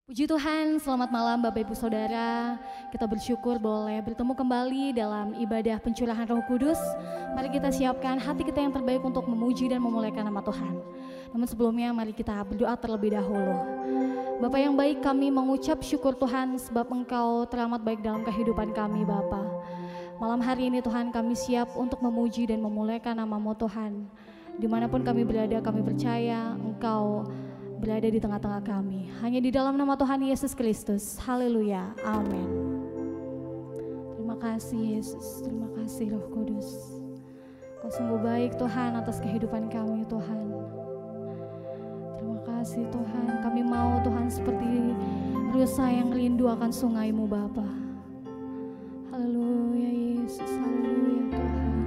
Puji Tuhan, selamat malam Bapak Ibu Saudara. Kita bersyukur boleh bertemu kembali dalam ibadah pencurahan Roh Kudus. Mari kita siapkan hati kita yang terbaik untuk memuji dan memuliakan nama Tuhan. Namun sebelumnya mari kita berdoa terlebih dahulu. Bapa yang baik, kami mengucap syukur Tuhan sebab Engkau teramat baik dalam kehidupan kami Bapa. Malam hari ini Tuhan, kami siap untuk memuji dan memuliakan nama-Mu Tuhan. Dimanapun kami berada, kami percaya Engkau berada di tengah-tengah kami. Hanya di dalam nama Tuhan Yesus Kristus. Haleluya. Amin. Terima kasih Yesus. Terima kasih Roh Kudus. Kau sungguh baik Tuhan atas kehidupan kami Tuhan. Terima kasih Tuhan. Kami mau Tuhan seperti rusa yang rindu akan sungai-Mu Bapa. Haleluya Yesus. Haleluya Tuhan.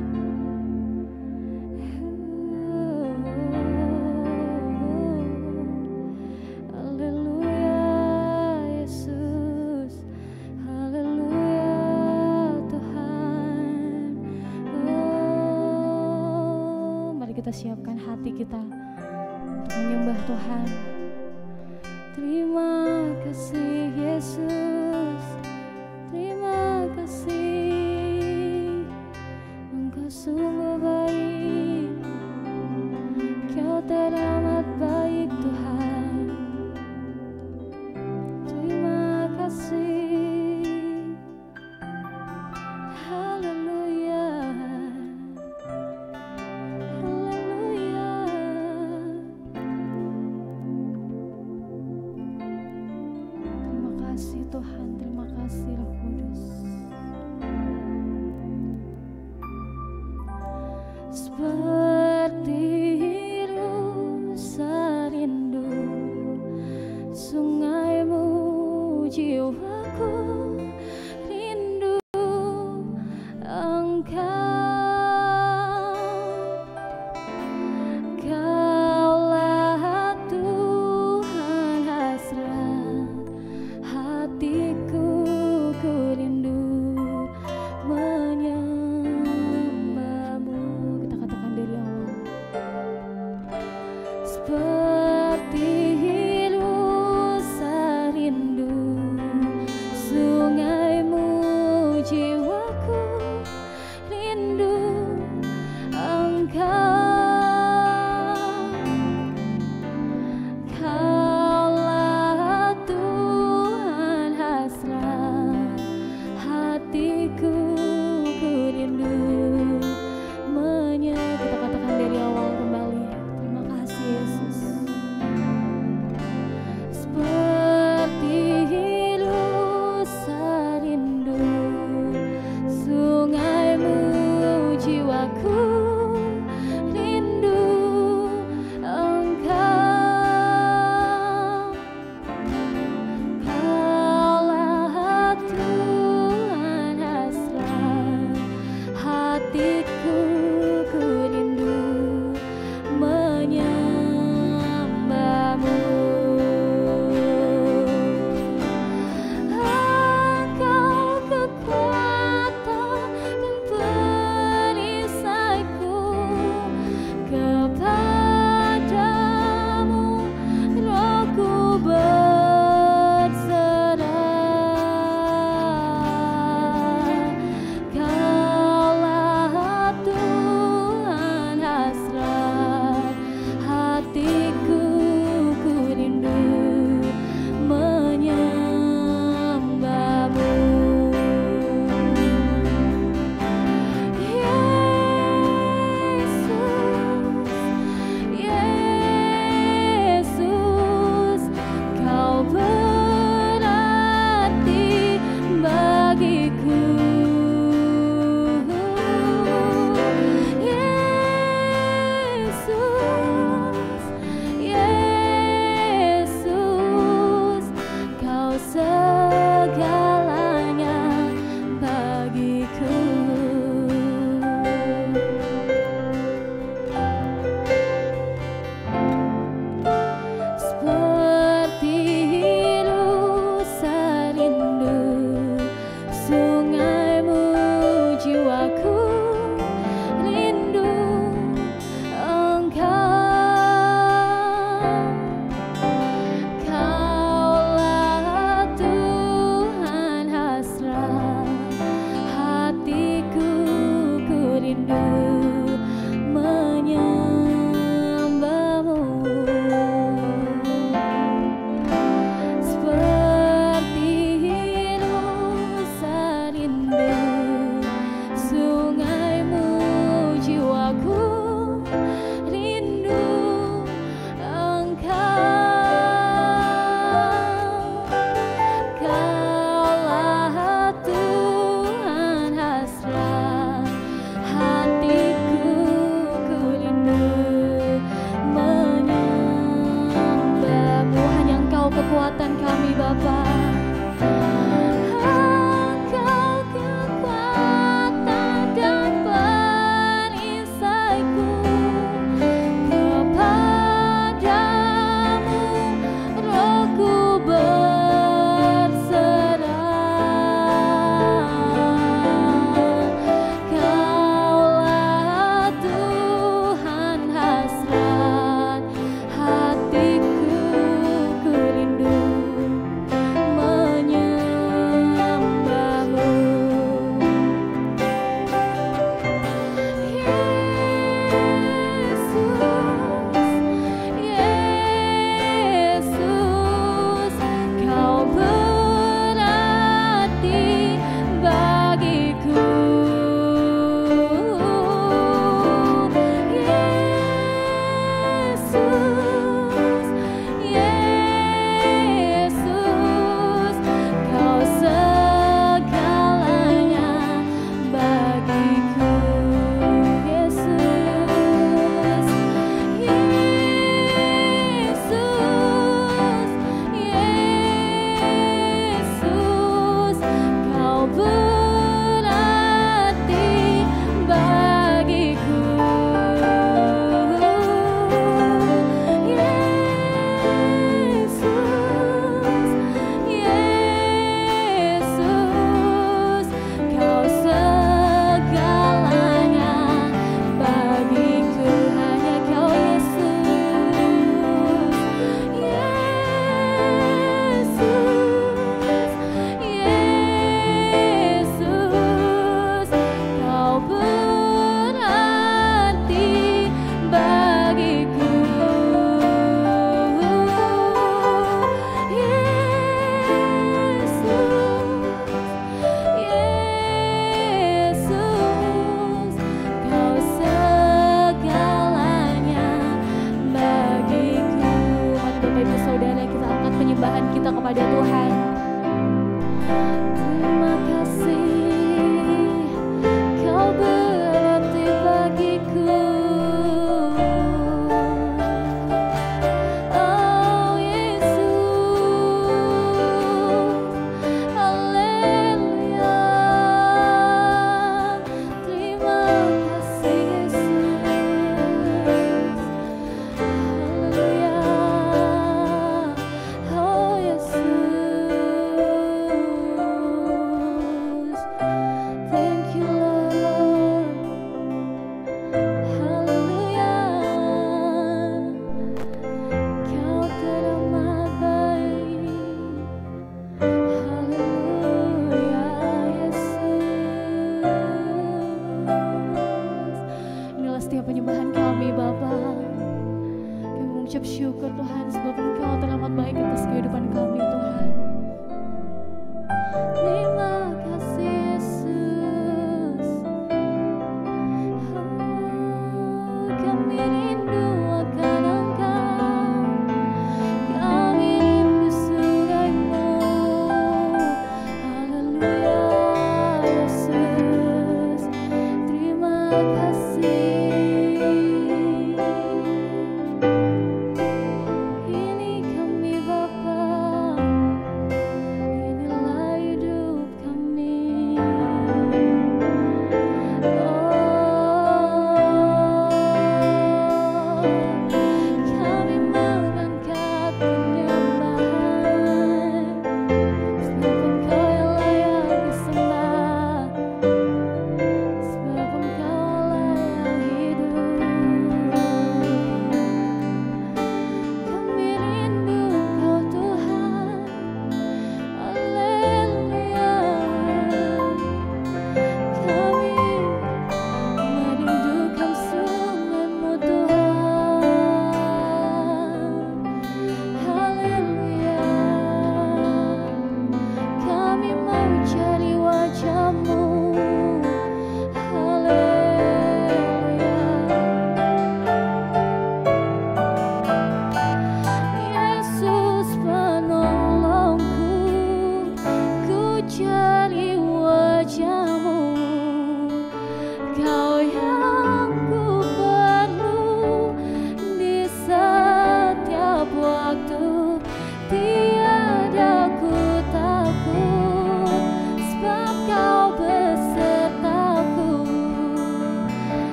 Kita siapkan hati kita untuk menyembah Tuhan. Terima kasih Yesus, terima kasih, Engkau sungguh baik, Kau teramat baik Tuhan. Terima kasih. Tuhan.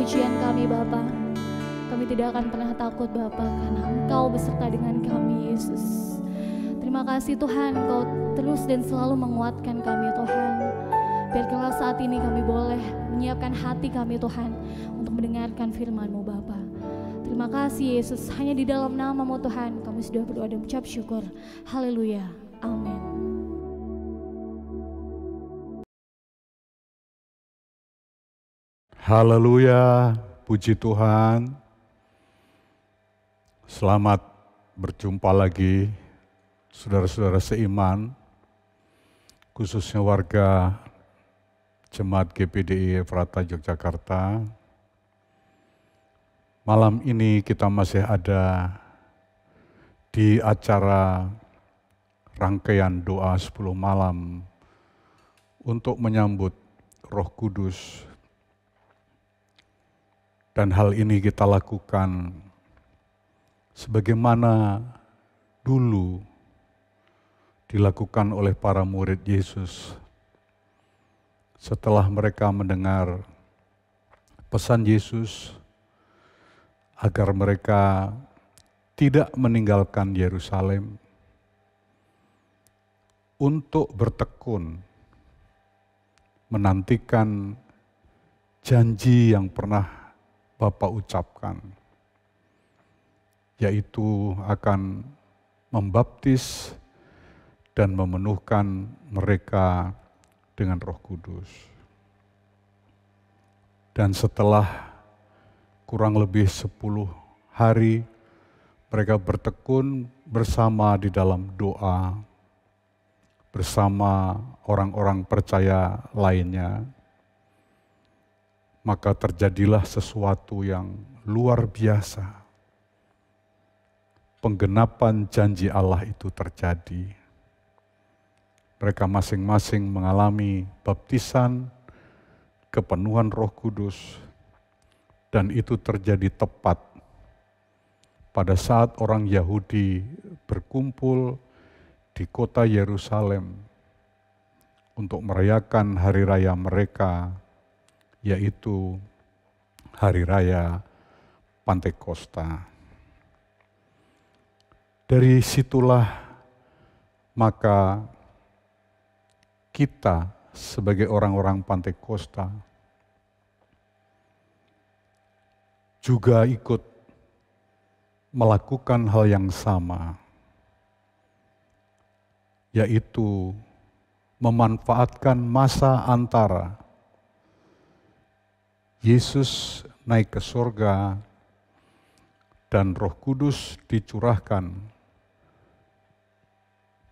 pujian kami Bapa. Kami tidak akan pernah takut Bapa, karena Engkau beserta dengan kami Yesus. Terima kasih Tuhan, Engkau terus dan selalu menguatkan kami Tuhan. Biarkanlah saat ini kami boleh menyiapkan hati kami Tuhan untuk mendengarkan firman-Mu Bapa. Terima kasih Yesus, hanya di dalam nama-Mu Tuhan kami sudah berdoa dan ucap syukur. Haleluya, amin. Haleluya, puji Tuhan. Selamat berjumpa lagi saudara-saudara seiman, khususnya warga Jemaat GPDI Efrata Yogyakarta. Malam ini kita masih ada di acara rangkaian doa 10 malam untuk menyambut Roh Kudus. Dan hal ini kita lakukan sebagaimana dulu dilakukan oleh para murid Yesus setelah mereka mendengar pesan Yesus agar mereka tidak meninggalkan Yerusalem untuk bertekun menantikan janji yang pernah Bapa ucapkan, yaitu akan membaptis dan memenuhkan mereka dengan Roh Kudus. Dan setelah kurang lebih 10 hari, mereka bertekun bersama di dalam doa, bersama orang-orang percaya lainnya, maka terjadilah sesuatu yang luar biasa. Penggenapan janji Allah itu terjadi. Mereka masing-masing mengalami baptisan, kepenuhan Roh Kudus, dan itu terjadi tepat pada saat orang Yahudi berkumpul di kota Yerusalem untuk merayakan hari raya mereka, yaitu hari raya Pantekosta. Dari situlah maka kita sebagai orang-orang Pantekosta juga ikut melakukan hal yang sama, yaitu memanfaatkan masa antara Yesus naik ke surga dan Roh Kudus dicurahkan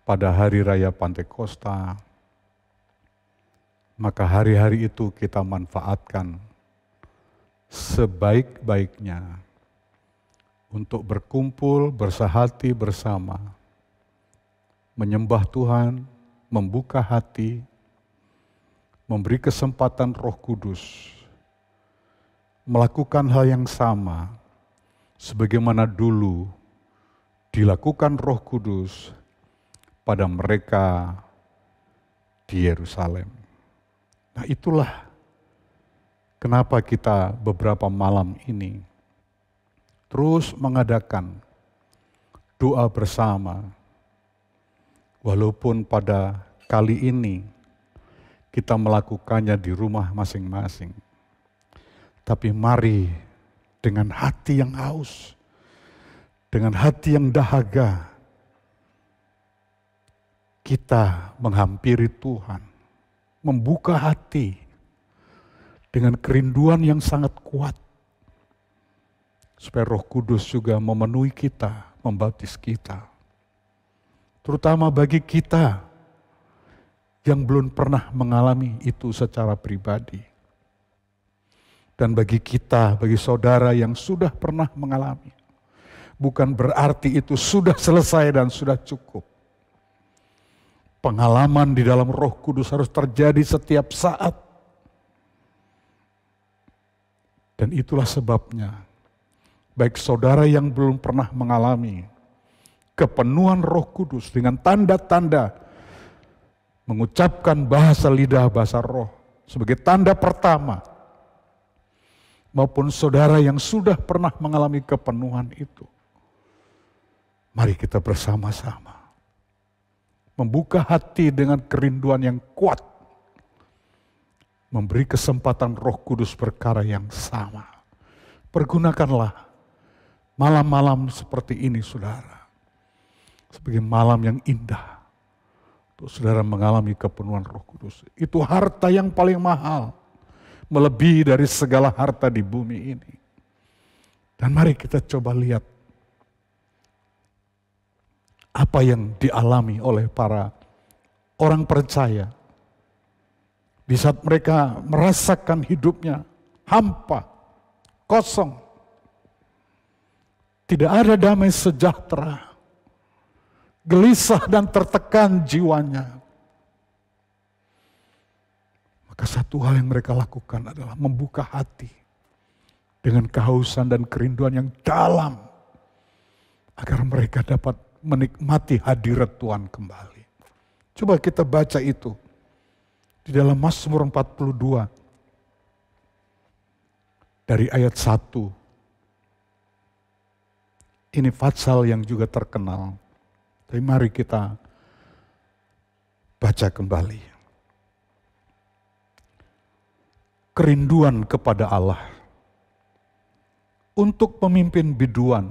pada hari raya Pantekosta. Maka hari-hari itu kita manfaatkan sebaik-baiknya untuk berkumpul, bersahati bersama, menyembah Tuhan, membuka hati, memberi kesempatan Roh Kudus, melakukan hal yang sama sebagaimana dulu dilakukan Roh Kudus pada mereka di Yerusalem. Nah, itulah kenapa kita beberapa malam ini terus mengadakan doa bersama. Walaupun pada kali ini kita melakukannya di rumah masing-masing. Tapi mari dengan hati yang haus, dengan hati yang dahaga, kita menghampiri Tuhan, membuka hati dengan kerinduan yang sangat kuat, supaya Roh Kudus juga memenuhi kita, membaptis kita. Terutama bagi kita yang belum pernah mengalami itu secara pribadi. Dan bagi kita, bagi saudara yang sudah pernah mengalami, bukan berarti itu sudah selesai dan sudah cukup. Pengalaman di dalam Roh Kudus harus terjadi setiap saat. Dan itulah sebabnya, baik saudara yang belum pernah mengalami kepenuhan Roh Kudus dengan tanda-tanda mengucapkan bahasa lidah, bahasa roh sebagai tanda pertama, maupun saudara yang sudah pernah mengalami kepenuhan itu, mari kita bersama-sama membuka hati dengan kerinduan yang kuat, memberi kesempatan Roh Kudus berkarya yang sama. Pergunakanlah malam-malam seperti ini, saudara, sebagai malam yang indah untuk saudara mengalami kepenuhan Roh Kudus. Itu harta yang paling mahal, melebihi dari segala harta di bumi ini. Dan mari kita coba lihat apa yang dialami oleh para orang percaya di saat mereka merasakan hidupnya hampa, kosong, tidak ada damai sejahtera, gelisah dan tertekan jiwanya. Maka satu hal yang mereka lakukan adalah membuka hati dengan kehausan dan kerinduan yang dalam agar mereka dapat menikmati hadirat Tuhan kembali. Coba kita baca itu di dalam Mazmur 42 dari ayat 1. Ini pasal yang juga terkenal. Tapi mari kita baca kembali. Kerinduan kepada Allah. Untuk pemimpin biduan,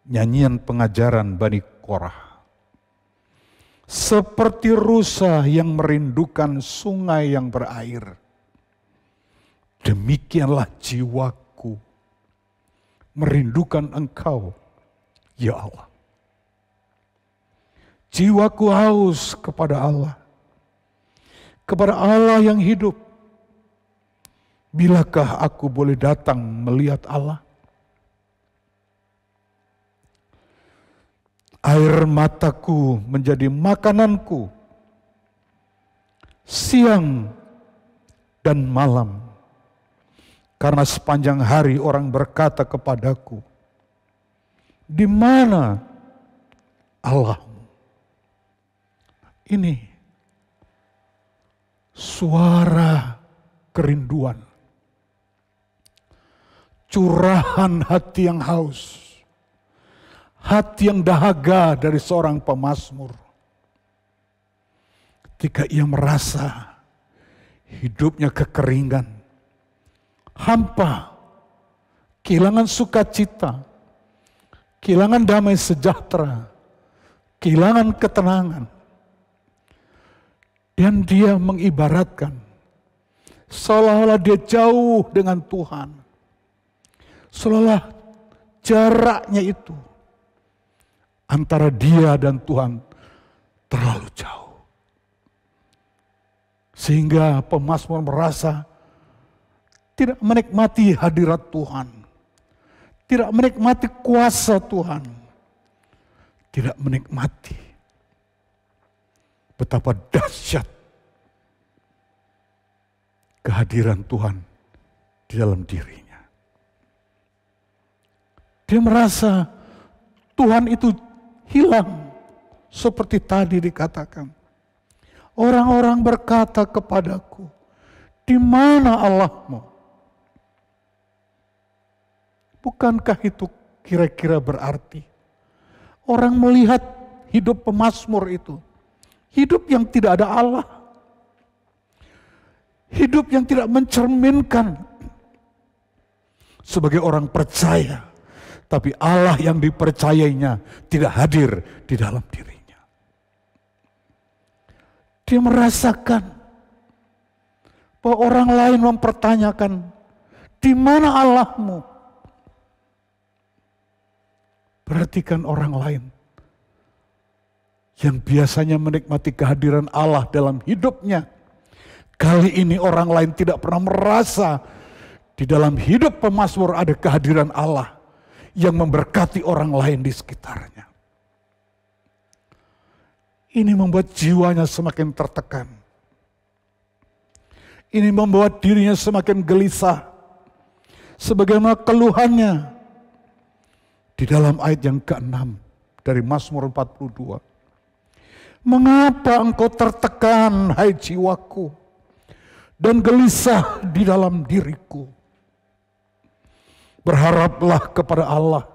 nyanyian pengajaran Bani Korah. Seperti rusa yang merindukan sungai yang berair, demikianlah jiwaku merindukan Engkau, ya Allah. Jiwaku haus kepada Allah yang hidup. Bilakah aku boleh datang melihat Allah? Air mataku menjadi makananku siang dan malam. Karena sepanjang hari orang berkata kepadaku, di mana Allahmu? Ini suara kerinduan. Curahan hati yang haus, hati yang dahaga dari seorang pemazmur. Ketika ia merasa hidupnya kekeringan, hampa, kehilangan sukacita, kehilangan damai sejahtera, kehilangan ketenangan. Dan dia mengibaratkan seolah-olah dia jauh dengan Tuhan. Seolah jaraknya itu antara dia dan Tuhan terlalu jauh. Sehingga pemazmur merasa tidak menikmati hadirat Tuhan. Tidak menikmati kuasa Tuhan. Tidak menikmati betapa dahsyat kehadiran Tuhan di dalam dirinya. Dia merasa Tuhan itu hilang. Seperti tadi dikatakan. Orang-orang berkata kepadaku, di mana Allahmu? Bukankah itu kira-kira berarti orang melihat hidup pemazmur itu, hidup yang tidak ada Allah, hidup yang tidak mencerminkan sebagai orang percaya, tapi Allah yang dipercayainya tidak hadir di dalam dirinya. Dia merasakan bahwa orang lain mempertanyakan, di mana Allahmu? Perhatikan orang lain yang biasanya menikmati kehadiran Allah dalam hidupnya. Kali ini orang lain tidak pernah merasa di dalam hidup pemazmur ada kehadiran Allah yang memberkati orang lain di sekitarnya. Ini membuat jiwanya semakin tertekan. Ini membuat dirinya semakin gelisah. Sebagaimana keluhannya di dalam ayat yang ke-6 dari Mazmur 42. Mengapa engkau tertekan, hai jiwaku, dan gelisah di dalam diriku? Berharaplah kepada Allah,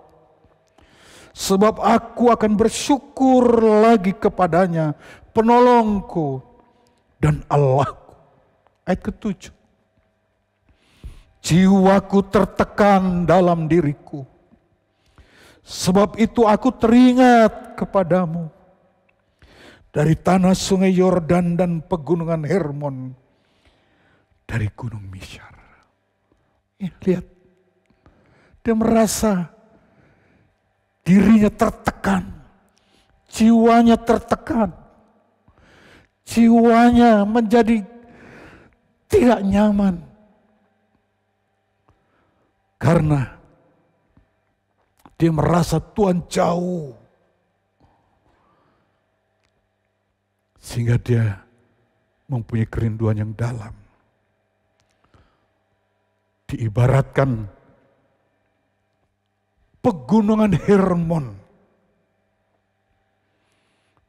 sebab aku akan bersyukur lagi kepadanya, penolongku dan Allahku. Ayat ke-7. Jiwaku tertekan dalam diriku, sebab itu aku teringat kepadamu dari tanah sungai Yordan dan pegunungan Hermon, dari gunung Misyar. Lihat, dia merasa dirinya tertekan, jiwanya tertekan, jiwanya menjadi tidak nyaman. Karena dia merasa Tuhan jauh. Sehingga dia mempunyai kerinduan yang dalam. Diibaratkan pegunungan Hermon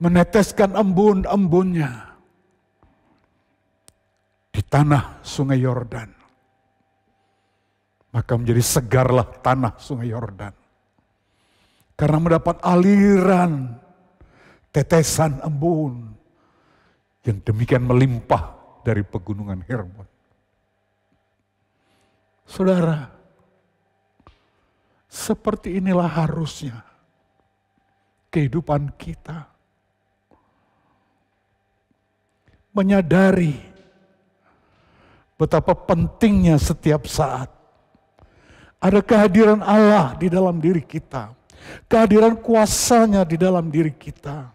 meneteskan embun-embunnya di tanah sungai Yordan. maka menjadi segarlah tanah sungai Yordan. Karena mendapat aliran tetesan embun yang demikian melimpah dari pegunungan Hermon. Saudara, seperti inilah harusnya kehidupan kita. Menyadari betapa pentingnya setiap saat ada kehadiran Allah di dalam diri kita. Kehadiran kuasanya di dalam diri kita.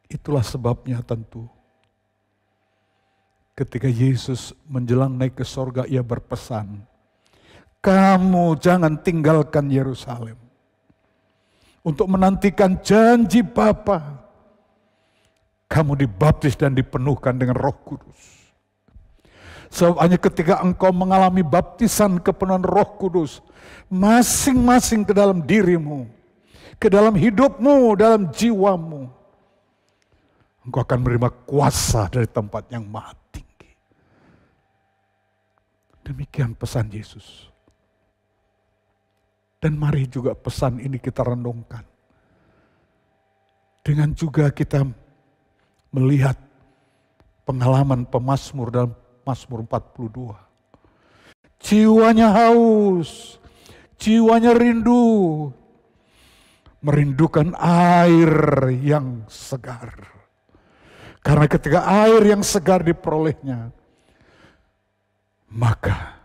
Itulah sebabnya tentu ketika Yesus menjelang naik ke sorga, ia berpesan, kamu jangan tinggalkan Yerusalem untuk menantikan janji Bapa. Kamu dibaptis dan dipenuhkan dengan Roh Kudus. Sebab hanya ketika engkau mengalami baptisan kepenuhan Roh Kudus, masing-masing ke dalam dirimu, ke dalam hidupmu, dalam jiwamu, engkau akan menerima kuasa dari tempat yang maha tinggi. Demikian pesan Yesus. Dan mari juga pesan ini kita renungkan. Dengan juga kita melihat pengalaman pemazmur dalam Mazmur 42. Jiwanya haus, jiwanya rindu, merindukan air yang segar. Karena ketika air yang segar diperolehnya, maka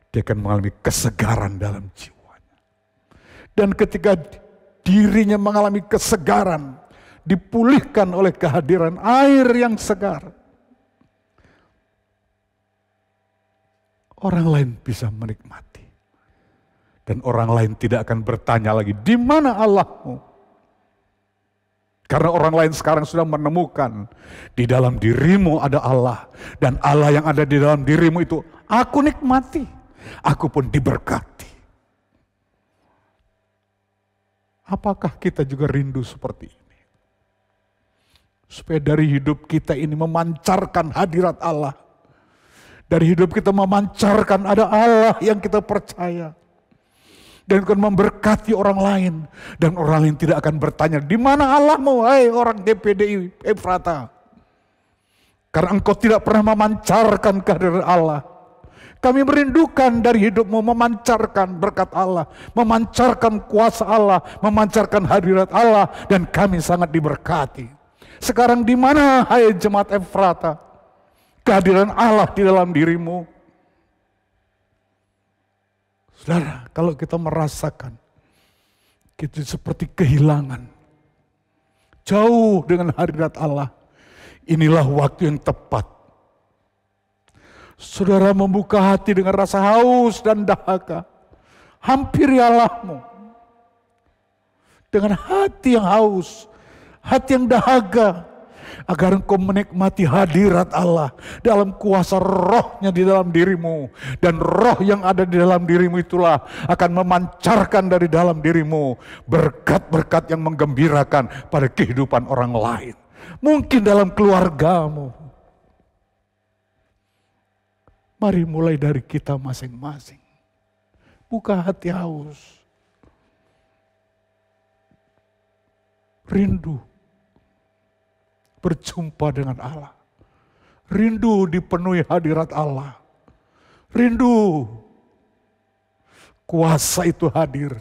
dia akan mengalami kesegaran dalam jiwanya. Dan ketika dirinya mengalami kesegaran, dipulihkan oleh kehadiran air yang segar, orang lain bisa menikmati. Dan orang lain tidak akan bertanya lagi, di mana Allahmu? Karena orang lain sekarang sudah menemukan, di dalam dirimu ada Allah. Dan Allah yang ada di dalam dirimu itu, aku nikmati. Aku pun diberkati. Apakah kita juga rindu seperti ini? Supaya dari hidup kita ini memancarkan hadirat Allah. Dari hidup kita memancarkan ada Allah yang kita percaya. Dan akan memberkati orang lain. Dan orang lain tidak akan bertanya, di mana Allahmu, hai orang DPDI Ephrata. Karena engkau tidak pernah memancarkan kehadiran Allah. Kami merindukan dari hidupmu memancarkan berkat Allah. Memancarkan kuasa Allah. Memancarkan hadirat Allah. Dan kami sangat diberkati. Sekarang di mana, hai jemaat Ephrata, kehadiran Allah di dalam dirimu? Saudara, kalau kita merasakan kita seperti kehilangan, jauh dengan hadirat Allah, inilah waktu yang tepat. Saudara membuka hati dengan rasa haus dan dahaga, hampiri Allahmu. Dengan hati yang haus, hati yang dahaga, agar engkau menikmati hadirat Allah dalam kuasa rohnya di dalam dirimu. Dan roh yang ada di dalam dirimu itulah akan memancarkan dari dalam dirimu berkat-berkat yang menggembirakan pada kehidupan orang lain. Mungkin dalam keluargamu. Mari mulai dari kita masing-masing. Buka hati haus. Rindu berjumpa dengan Allah. Rindu dipenuhi hadirat Allah. Rindu kuasa itu hadir.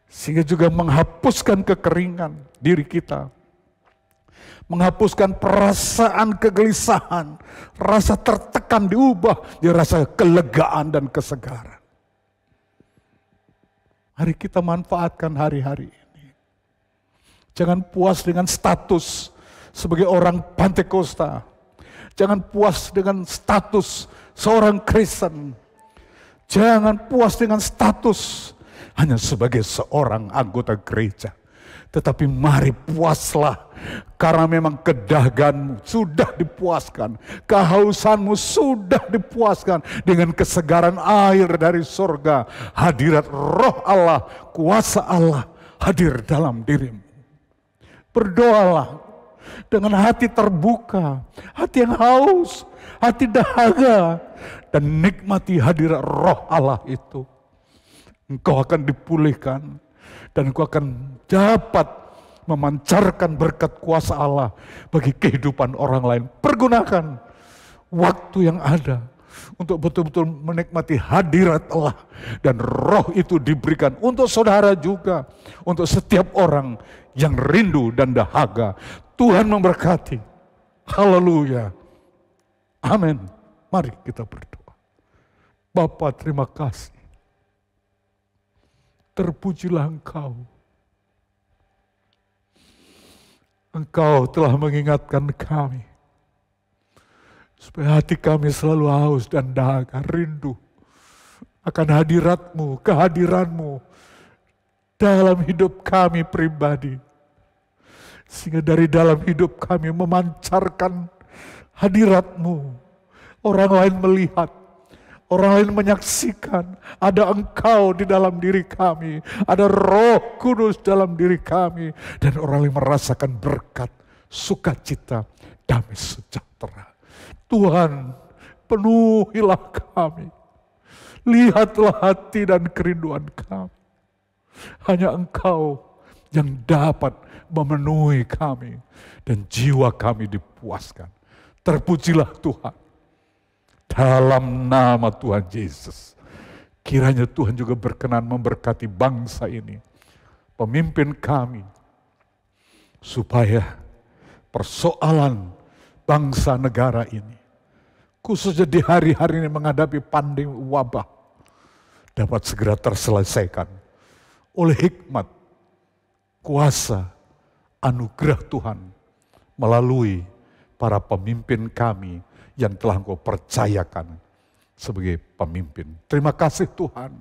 Sehingga juga menghapuskan kekeringan diri kita. Menghapuskan perasaan kegelisahan. Rasa tertekan diubah jadi rasa kelegaan dan kesegaran. Mari kita manfaatkan hari-hari ini. Jangan puas dengan status sebagai orang Pantekosta. Jangan puas dengan status seorang Kristen. Jangan puas dengan status hanya sebagai seorang anggota gereja. Tetapi mari puaslah, karena memang kedahaganmu sudah dipuaskan. Kehausanmu sudah dipuaskan dengan kesegaran air dari surga. Hadirat roh Allah, kuasa Allah hadir dalam dirimu. Berdoalah, dengan hati terbuka, hati yang haus, hati dahaga, dan nikmati hadirat Roh Allah itu. Engkau akan dipulihkan dan engkau akan dapat memancarkan berkat kuasa Allah bagi kehidupan orang lain. Pergunakan waktu yang ada untuk betul-betul menikmati hadirat Allah, dan Roh itu diberikan untuk saudara juga, untuk setiap orang yang rindu dan dahaga. Tuhan memberkati. Haleluya. Amin. Mari kita berdoa. Bapa, terima kasih. Terpujilah Engkau. Engkau telah mengingatkan kami supaya hati kami selalu haus dan dahaga, rindu akan hadirat-Mu, kehadiran-Mu dalam hidup kami pribadi. Sehingga dari dalam hidup kami memancarkan hadirat-Mu. Orang lain melihat, orang lain menyaksikan ada Engkau di dalam diri kami, ada Roh Kudus dalam diri kami, dan orang lain merasakan berkat, sukacita, damai sejahtera. Tuhan, penuhilah kami. Lihatlah hati dan kerinduan kami. Hanya Engkau yang dapat memenuhi kami dan jiwa kami dipuaskan. Terpujilah Tuhan. Dalam nama Tuhan Yesus, kiranya Tuhan juga berkenan memberkati bangsa ini, pemimpin kami, supaya persoalan bangsa negara ini, khususnya di hari-hari ini menghadapi pandemi wabah, dapat segera terselesaikan oleh hikmat, kuasa, anugerah Tuhan melalui para pemimpin kami yang telah Engkau percayakan sebagai pemimpin. Terima kasih Tuhan.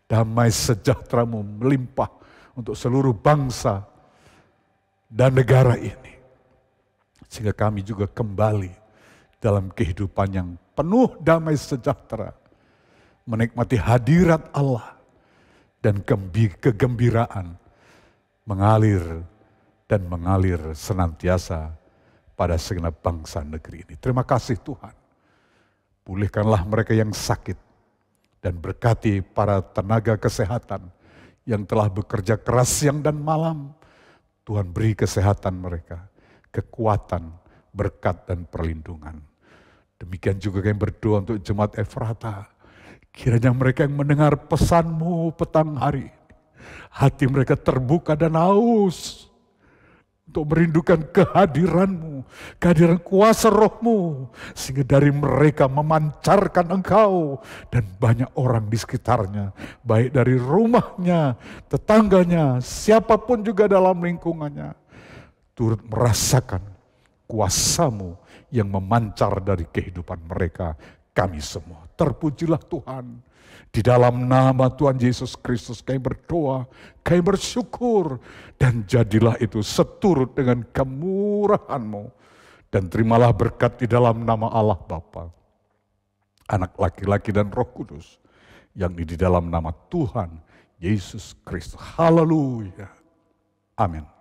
Damai sejahtera-Mu melimpah untuk seluruh bangsa dan negara ini. Sehingga kami juga kembali dalam kehidupan yang penuh damai sejahtera. Menikmati hadirat Allah dan kegembiraan mengalir dan mengalir senantiasa pada segenap bangsa negeri ini. Terima kasih Tuhan. Pulihkanlah mereka yang sakit dan berkati para tenaga kesehatan yang telah bekerja keras siang dan malam. Tuhan beri kesehatan mereka, kekuatan, berkat dan perlindungan. Demikian juga kami berdoa untuk Jemaat Efrata. Kiranya mereka yang mendengar pesan-Mu petang hari ini, hati mereka terbuka dan haus untuk merindukan kehadiran-Mu, kehadiran kuasa Roh-Mu, sehingga dari mereka memancarkan Engkau, dan banyak orang di sekitarnya, baik dari rumahnya, tetangganya, siapapun juga dalam lingkungannya, turut merasakan kuasa-Mu yang memancar dari kehidupan mereka, kami semua. Terpujilah Tuhan. Di dalam nama Tuhan Yesus Kristus kami berdoa, kami bersyukur, dan jadilah itu seturut dengan kemurahan-Mu. Dan terimalah berkat di dalam nama Allah Bapa, Anak laki-laki dan Roh Kudus, yang di dalam nama Tuhan Yesus Kristus. Haleluya. Amin.